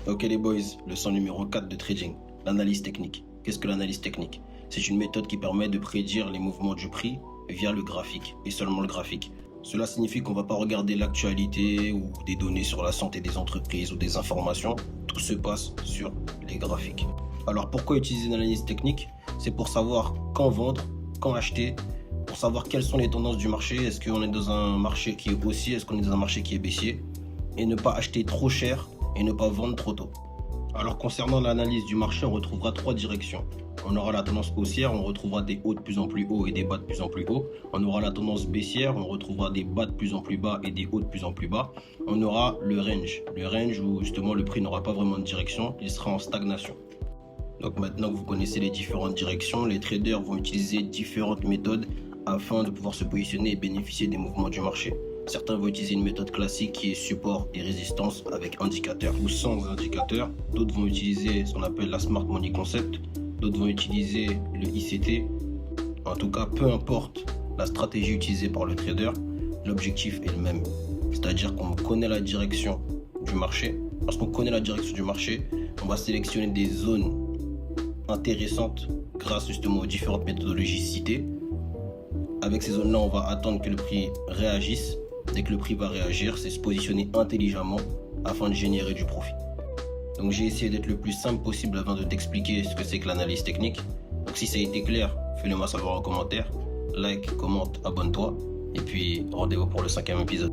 Ok les boys, leçon numéro 4 de trading, l'analyse technique. Qu'est-ce que l'analyse technique? C'est une méthode qui permet de prédire les mouvements du prix via le graphique, et seulement le graphique. Cela signifie qu'on ne va pas regarder l'actualité ou des données sur la santé des entreprises ou des informations. Tout se passe sur les graphiques. Alors pourquoi utiliser une analyse technique? C'est pour savoir quand vendre, quand acheter, pour savoir quelles sont les tendances du marché. Est-ce qu'on est dans un marché qui est haussier, est-ce qu'on est dans un marché qui est baissier? Et ne pas acheter trop cher et ne pas vendre trop tôt. Alors concernant l'analyse du marché, on retrouvera trois directions. On aura la tendance haussière, on retrouvera des hauts de plus en plus hauts et des bas de plus en plus hauts. On aura la tendance baissière, on retrouvera des bas de plus en plus bas et des hauts de plus en plus bas. On aura le range. Le range où justement le prix n'aura pas vraiment de direction, il sera en stagnation. Donc maintenant que vous connaissez les différentes directions, les traders vont utiliser différentes méthodes afin de pouvoir se positionner et bénéficier des mouvements du marché. Certains vont utiliser une méthode classique qui est support et résistance avec indicateur ou sans indicateur. D'autres vont utiliser ce qu'on appelle la Smart Money Concept. D'autres vont utiliser le ICT. En tout cas, peu importe la stratégie utilisée par le trader, l'objectif est le même. C'est-à-dire qu'on connaît la direction du marché. Parce qu'on connaît la direction du marché, on va sélectionner des zones intéressantes grâce justement aux différentes méthodologies citées. Avec ces zones-là, on va attendre que le prix réagisse. Dès que le prix va réagir, c'est se positionner intelligemment afin de générer du profit. Donc j'ai essayé d'être le plus simple possible afin de t'expliquer ce que c'est que l'analyse technique. Donc si ça a été clair, fais-le moi savoir en commentaire. Like, commente, abonne-toi. Et puis rendez-vous pour le 5e épisode.